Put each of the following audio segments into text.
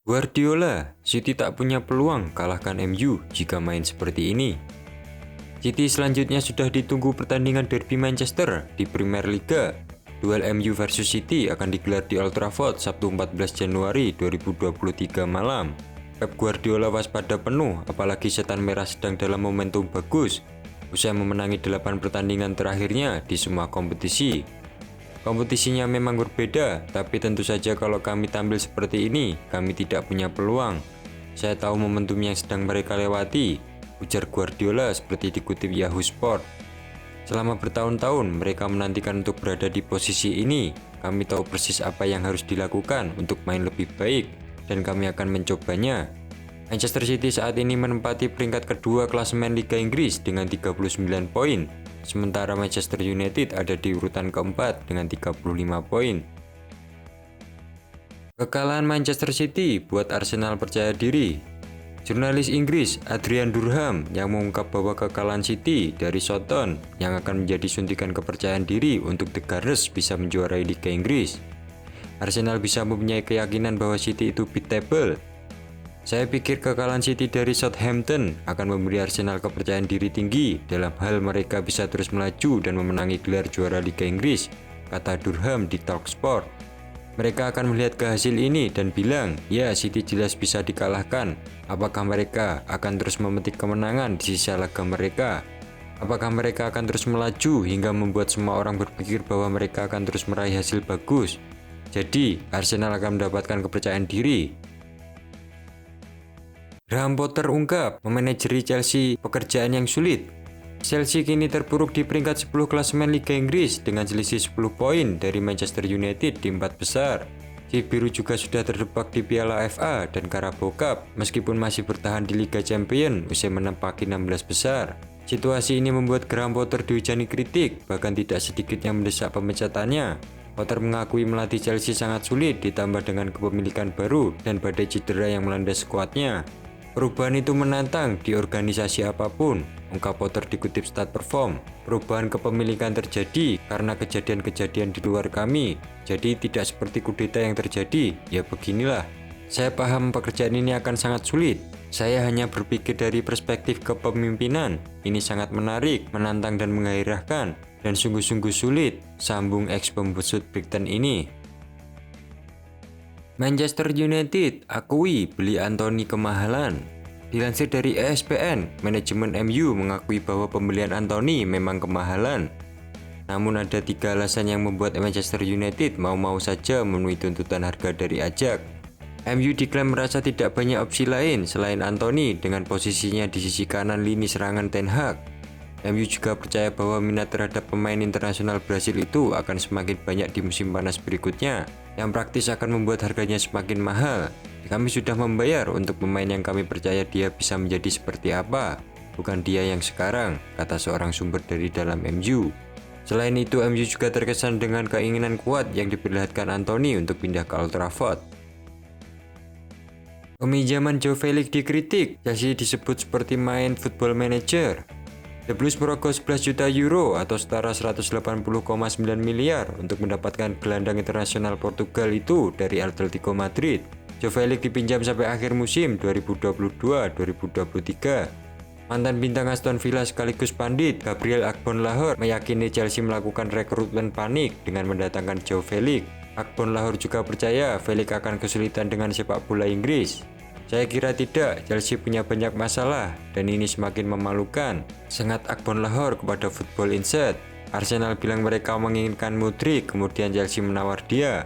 Guardiola, City tak punya peluang kalahkan MU jika main seperti ini. City selanjutnya sudah ditunggu pertandingan derby Manchester di Premier League. Duel MU versus City akan digelar di Old Trafford Sabtu 14 Januari 2023 malam. Pep Guardiola waspada penuh apalagi setan merah sedang dalam momentum bagus usai memenangi 8 pertandingan terakhirnya di semua kompetisi. Kompetisinya memang berbeda, tapi tentu saja kalau kami tampil seperti ini, kami tidak punya peluang. Saya tahu momentum yang sedang mereka lewati, ujar Guardiola seperti dikutip Yahoo Sport. Selama bertahun-tahun mereka menantikan untuk berada di posisi ini. Kami tahu persis apa yang harus dilakukan untuk main lebih baik, dan kami akan mencobanya. Manchester City saat ini menempati peringkat kedua klasemen Liga Inggris dengan 39 poin. Sementara Manchester United ada di urutan keempat dengan 35 poin. Kekalahan Manchester City buat Arsenal percaya diri. Jurnalis Inggris Adrian Durham yang mengungkap bahwa kekalahan City dari Southampton yang akan menjadi suntikan kepercayaan diri untuk The Gunners bisa menjuarai Liga Inggris. Arsenal bisa mempunyai keyakinan bahwa City itu beatable. Saya pikir kekalahan City dari Southampton akan memberi Arsenal kepercayaan diri tinggi dalam hal mereka bisa terus melaju dan memenangi gelar juara Liga Inggris, kata Durham di Talksport. Mereka akan melihat ke hasil ini dan bilang, ya City jelas bisa dikalahkan. Apakah mereka akan terus memetik kemenangan di sisa laga mereka? Apakah mereka akan terus melaju hingga membuat semua orang berpikir bahwa mereka akan terus meraih hasil bagus? Jadi, Arsenal akan mendapatkan kepercayaan diri. Graham Potter ungkap, memanajeri Chelsea pekerjaan yang sulit. Chelsea kini terpuruk di peringkat 10 klasemen Liga Inggris dengan selisih 10 poin dari Manchester United di 4 besar. Si biru juga sudah terjebak di Piala FA dan Carabao Cup meskipun masih bertahan di Liga Champions usai menempati 16 besar. Situasi ini membuat Graham Potter dihujani kritik, bahkan tidak sedikit yang mendesak pemecatannya. Potter mengakui melatih Chelsea sangat sulit ditambah dengan kepemilikan baru dan badai cedera yang melanda skuadnya. Perubahan itu menantang di organisasi apapun, ungkap Potter dikutip Stat Perform. Perubahan kepemilikan terjadi karena kejadian-kejadian di luar kami, jadi tidak seperti kudeta yang terjadi. Ya beginilah, saya paham pekerjaan ini akan sangat sulit. Saya hanya berpikir dari perspektif kepemimpinan. Ini sangat menarik, menantang dan menggairahkan, dan sungguh-sungguh sulit, sambung ex-pembesut Big Ten ini. Manchester United akui beli Anthony kemahalan. Dilansir dari ESPN, manajemen MU mengakui bahwa pembelian Anthony memang kemahalan. Namun ada 3 alasan yang membuat Manchester United mau-mau saja memenuhi tuntutan harga dari Ajax. MU diklaim merasa tidak banyak opsi lain selain Anthony dengan posisinya di sisi kanan lini serangan Ten Hag. MU juga percaya bahwa minat terhadap pemain internasional Brasil itu akan semakin banyak di musim panas berikutnya, yang praktis akan membuat harganya semakin mahal. Kami sudah membayar untuk pemain yang kami percaya dia bisa menjadi seperti apa, bukan dia yang sekarang, kata seorang sumber dari dalam MU. Selain itu, MU juga terkesan dengan keinginan kuat yang diperlihatkan Anthony untuk pindah ke Old Trafford. Peminjaman Joe Felix dikritik, Chelsea disebut seperti main Football Manager. The Blues merogoh 11 juta euro atau setara 180,9 miliar untuk mendapatkan gelandang internasional Portugal itu dari Atletico Madrid. Joe Felix dipinjam sampai akhir musim 2022-2023. Mantan bintang Aston Villa sekaligus pandit Gabriel Agbonlahor meyakini Chelsea melakukan rekrutmen panik dengan mendatangkan Joe Felix. Agbonlahor juga percaya Felix akan kesulitan dengan sepak bola Inggris. Saya kira tidak, Chelsea punya banyak masalah dan ini semakin memalukan, sengat Agbonlahor kepada Football Insight. Arsenal bilang mereka menginginkan Mudryk, kemudian Chelsea menawar dia.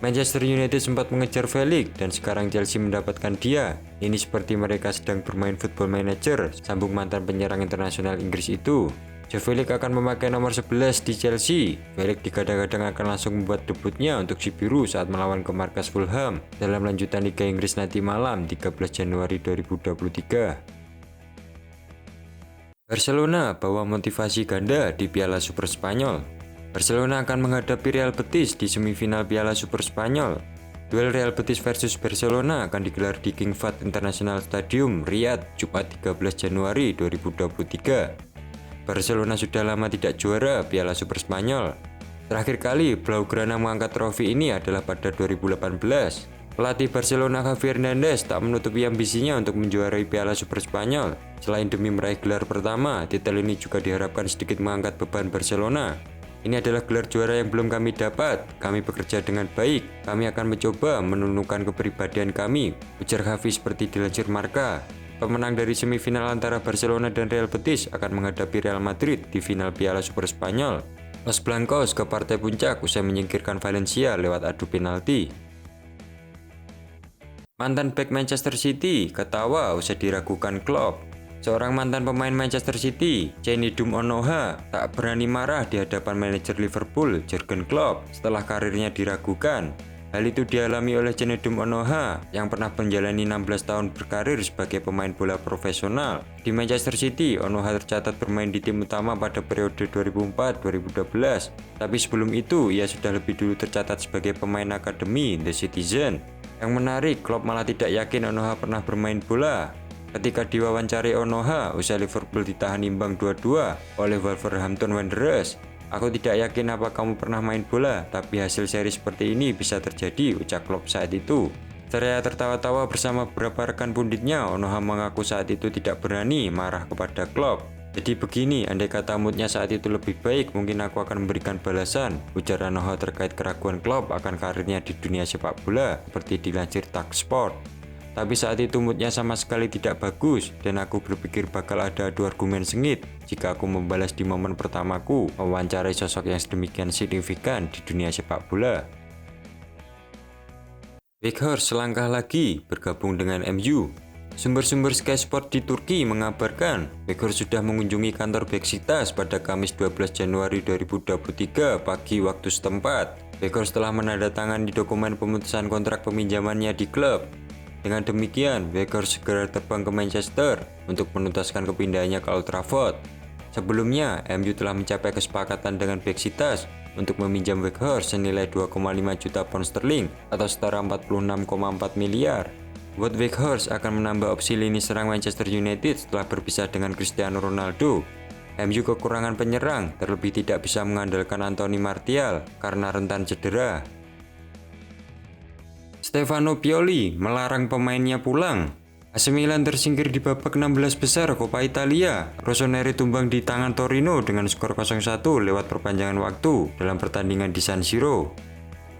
Manchester United sempat mengejar Felix dan sekarang Chelsea mendapatkan dia. Ini seperti mereka sedang bermain Football Manager, sambung mantan penyerang internasional Inggris itu. Joe Felix akan memakai nomor 11 di Chelsea. Felix digadang-gadang akan langsung membuat debutnya untuk si biru saat melawan ke markas Fulham dalam lanjutan Liga Inggris nanti malam 13 Januari 2023. Barcelona bawa motivasi ganda di Piala Super Spanyol. Barcelona akan menghadapi Real Betis di semifinal Piala Super Spanyol. Duel Real Betis versus Barcelona akan digelar di King Fahd International Stadium, Riyadh, Jumat 13 Januari 2023. Barcelona sudah lama tidak juara Piala Super Spanyol. Terakhir kali Blaugrana mengangkat trofi ini adalah pada 2018. Pelatih Barcelona Xavi Hernandez tak menutupi ambisinya untuk menjuarai Piala Super Spanyol. Selain demi meraih gelar pertama, titel ini juga diharapkan sedikit mengangkat beban Barcelona. Ini adalah gelar juara yang belum kami dapat. Kami bekerja dengan baik. Kami akan mencoba menunjukkan kepribadian kami, ujar Xavi seperti dilansir Marca. Pemenang dari semifinal antara Barcelona dan Real Betis akan menghadapi Real Madrid di final Piala Super Spanyol. Los Blancos ke partai puncak usai menyingkirkan Valencia lewat adu penalti. Mantan bek Manchester City ketawa usai diragukan Klopp. Seorang mantan pemain Manchester City, Cenedum Onoha, tak berani marah di hadapan manajer Liverpool, Jurgen Klopp, setelah karirnya diragukan. Hal itu dialami oleh Cenedum Onoha yang pernah menjalani 16 tahun berkarir sebagai pemain bola profesional. Di Manchester City, Onoha tercatat bermain di tim utama pada periode 2004-2012. Tapi sebelum itu, ia sudah lebih dulu tercatat sebagai pemain akademi The Citizen. Yang menarik, Klopp malah tidak yakin Onoha pernah bermain bola. Ketika diwawancari Onoha, usai Liverpool ditahan imbang 2-2 oleh Wolverhampton Wanderers. Aku tidak yakin apa kamu pernah main bola, tapi hasil seri seperti ini bisa terjadi, ucap Klopp saat itu. Seraya tertawa-tawa bersama beberapa rekan punditnya, Onoha mengaku saat itu tidak berani marah kepada Klopp. Jadi begini, andai kata moodnya saat itu lebih baik, mungkin aku akan memberikan balasan, ujar Onoha terkait keraguan Klopp akan karirnya di dunia sepak bola, seperti dilansir Talksport. Tapi saat itu moodnya sama sekali tidak bagus, dan aku berpikir bakal ada adu argumen sengit jika aku membalas di momen pertamaku mewawancarai sosok yang sedemikian signifikan di dunia sepak bola. Weghorst selangkah lagi bergabung dengan MU. Sumber-sumber Sky Sport di Turki mengabarkan Weghorst sudah mengunjungi kantor Beşiktaş pada Kamis 12 Januari 2023 pagi waktu setempat. Weghorst telah menandatangani dokumen pemutusan kontrak peminjamannya di klub. Dengan demikian, Weghorst segera terbang ke Manchester untuk menuntaskan kepindahannya ke Old Trafford. Sebelumnya, MU telah mencapai kesepakatan dengan Beşiktaş untuk meminjam Weghorst senilai 2,5 juta pound sterling atau setara 46,4 miliar. Wout Weghorst akan menambah opsi lini serang Manchester United setelah berpisah dengan Cristiano Ronaldo. MU kekurangan penyerang, terlebih tidak bisa mengandalkan Anthony Martial karena rentan cedera. Stefano Pioli melarang pemainnya pulang. AC Milan tersingkir di babak 16 besar Coppa Italia. Rossoneri tumbang di tangan Torino dengan skor 0-1 lewat perpanjangan waktu dalam pertandingan di San Siro.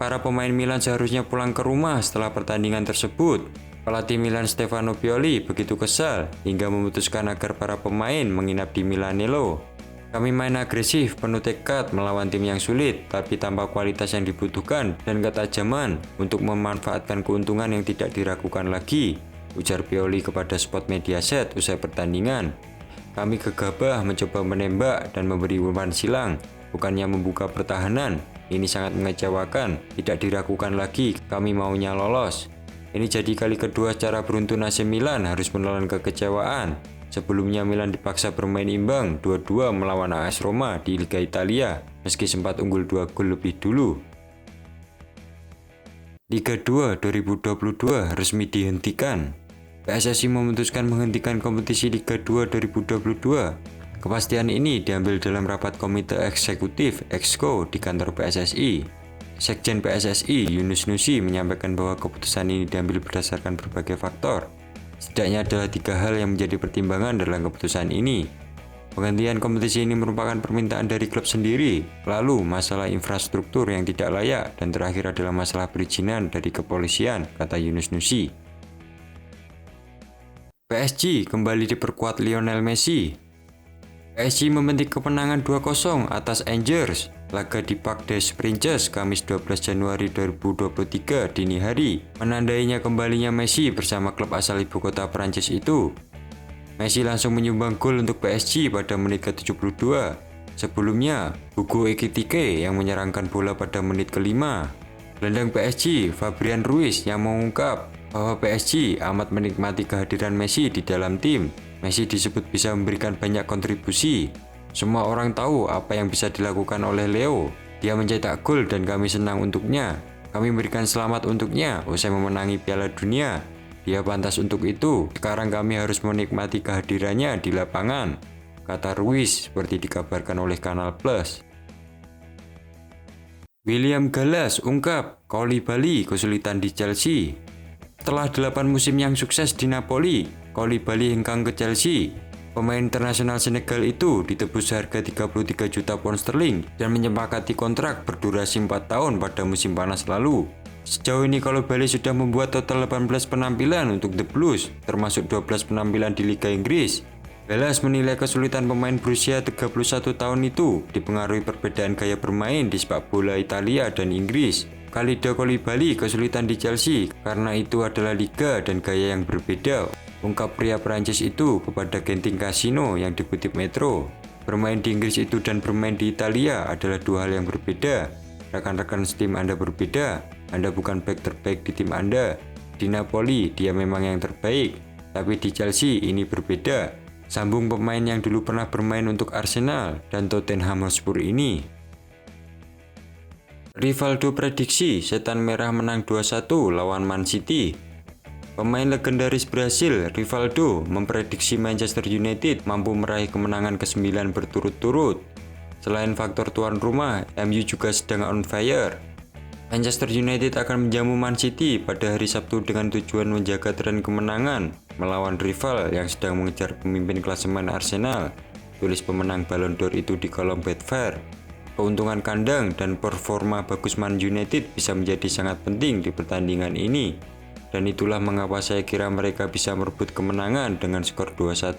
Para pemain Milan seharusnya pulang ke rumah setelah pertandingan tersebut. Pelatih Milan Stefano Pioli begitu kesal hingga memutuskan agar para pemain menginap di Milanello. Kami main agresif, penuh tekad melawan tim yang sulit, tapi tanpa kualitas yang dibutuhkan dan ketajaman untuk memanfaatkan keuntungan yang tidak diragukan lagi, ujar Pioli kepada Sport Mediaset usai pertandingan. Kami gegabah mencoba menembak dan memberi umpan silang, bukannya membuka pertahanan. Ini sangat mengecewakan, tidak diragukan lagi, kami maunya lolos. Ini jadi kali kedua secara beruntun AC Milan harus menelan kekecewaan. Sebelumnya Milan dipaksa bermain imbang 2-2 melawan AS Roma di Liga Italia, meski sempat unggul 2 gol lebih dulu. Liga 2 2022 resmi dihentikan. PSSI memutuskan menghentikan kompetisi Liga 2 2022. Kepastian ini diambil dalam rapat Komite Eksekutif (Exco) di kantor PSSI. Sekjen PSSI Yunus Nusi menyampaikan bahwa keputusan ini diambil berdasarkan berbagai faktor. Setidaknya adalah 3 hal yang menjadi pertimbangan dalam keputusan ini. Penghentian kompetisi ini merupakan permintaan dari klub sendiri, lalu masalah infrastruktur yang tidak layak, dan terakhir adalah masalah perizinan dari kepolisian, kata Yunus Nusi. PSG kembali diperkuat Lionel Messi. PSG memetik kemenangan 2-0 atas Angers. Laga di Parc des Princes Kamis 12 Januari 2023 dini hari menandainya kembalinya Messi bersama klub asal ibu kota Prancis itu. Messi langsung menyumbang gol untuk PSG pada menit ke-72. Sebelumnya, Hugo Ekitike yang menyerangkan bola pada menit ke-5. Gelandang PSG, Fabian Ruiz yang mengungkap bahwa PSG amat menikmati kehadiran Messi di dalam tim. Messi disebut bisa memberikan banyak kontribusi. Semua orang tahu apa yang bisa dilakukan oleh Leo. Dia mencetak gol dan kami senang untuknya. Kami memberikan selamat untuknya usai memenangi Piala Dunia. Dia pantas untuk itu. Sekarang kami harus menikmati kehadirannya di lapangan, kata Ruiz seperti dikabarkan oleh Kanal Plus. William Gallas ungkap Koulibaly kesulitan di Chelsea. Setelah 8 musim yang sukses di Napoli, Koulibaly hengkang ke Chelsea. Pemain internasional Senegal itu ditebus harga 33 juta pound sterling dan menyepakati kontrak berdurasi 4 tahun pada musim panas lalu. Sejauh ini Koulibaly sudah membuat total 18 penampilan untuk The Blues, termasuk 12 penampilan di Liga Inggris. Belas menilai kesulitan pemain berusia 31 tahun itu dipengaruhi perbedaan gaya bermain di sepak bola Italia dan Inggris. Kalidou Koulibaly kesulitan di Chelsea karena itu adalah liga dan gaya yang berbeda, ungkap pria Prancis itu kepada Genting Casino yang dikutip Metro. Bermain di Inggris itu dan bermain di Italia adalah dua hal yang berbeda. Rekan-rekan tim Anda berbeda, Anda bukan back terbaik di tim Anda. Di Napoli dia memang yang terbaik, tapi di Chelsea ini berbeda. Sambung pemain yang dulu pernah bermain untuk Arsenal dan Tottenham Hotspur ini. Rivaldo prediksi Setan Merah menang 2-1 lawan Man City. Pemain legendaris Brasil, Rivaldo, memprediksi Manchester United mampu meraih kemenangan ke-9 berturut-turut. Selain faktor tuan rumah, MU juga sedang on fire. Manchester United akan menjamu Man City pada hari Sabtu dengan tujuan menjaga tren kemenangan melawan rival yang sedang mengejar pemimpin klasemen Arsenal, tulis pemenang Ballon d'Or itu di kolom Betfair. Keuntungan kandang dan performa bagus Man United bisa menjadi sangat penting di pertandingan ini. Dan itulah mengapa saya kira mereka bisa merebut kemenangan dengan skor 2-1.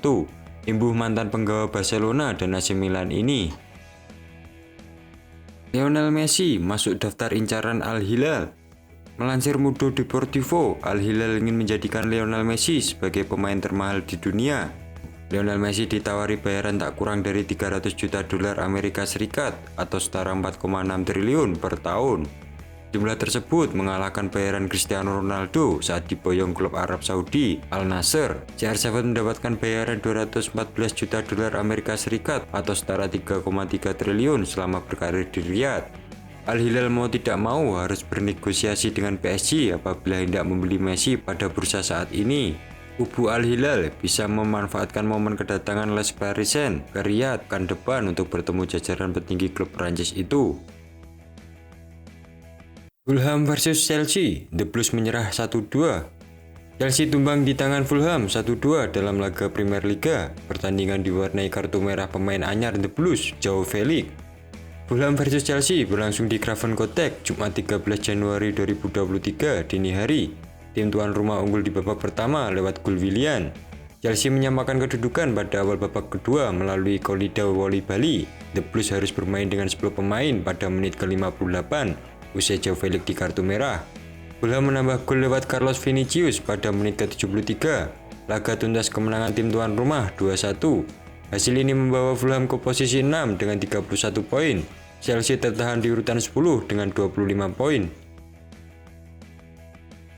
Imbuh mantan penggawa Barcelona dan AC Milan ini. Lionel Messi masuk daftar incaran Al Hilal. Melansir Mundo Deportivo, Al Hilal ingin menjadikan Lionel Messi sebagai pemain termahal di dunia. Lionel Messi ditawari bayaran tak kurang dari 300 juta dolar Amerika Serikat atau setara 4,6 triliun per tahun. Jumlah tersebut mengalahkan bayaran Cristiano Ronaldo saat diboyong klub Arab Saudi, Al Nassr. CR7 mendapatkan bayaran 214 juta dolar Amerika Serikat atau setara 3,3 triliun selama berkarir di Riyadh. Al Hilal mau tidak mau harus bernegosiasi dengan PSG apabila hendak membeli Messi pada bursa saat ini. Kubu Al Hilal bisa memanfaatkan momen kedatangan Les Parisiens ke Riyadh pekan depan untuk bertemu jajaran petinggi klub Prancis itu. Fulham versus Chelsea, The Blues menyerah 1-2. Chelsea tumbang di tangan Fulham 1-2 dalam laga Premier Liga. Pertandingan diwarnai kartu merah pemain anyar The Blues, Joao Felix. Fulham versus Chelsea berlangsung di Craven Cottage Jumat 13 Januari 2023 dini hari. Tim tuan rumah unggul di babak pertama lewat gol Willian. Chelsea menyamakan kedudukan pada awal babak kedua melalui Kalidou Koulibaly. The Blues harus bermain dengan 10 pemain pada menit ke-58 usai Joao Felix di kartu merah. Fulham menambah gol lewat Carlos Vinicius pada menit ke-73. Laga tuntas kemenangan tim tuan rumah 2-1. Hasil ini membawa Fulham ke posisi 6 dengan 31 poin. Chelsea tertahan di urutan 10 dengan 25 poin.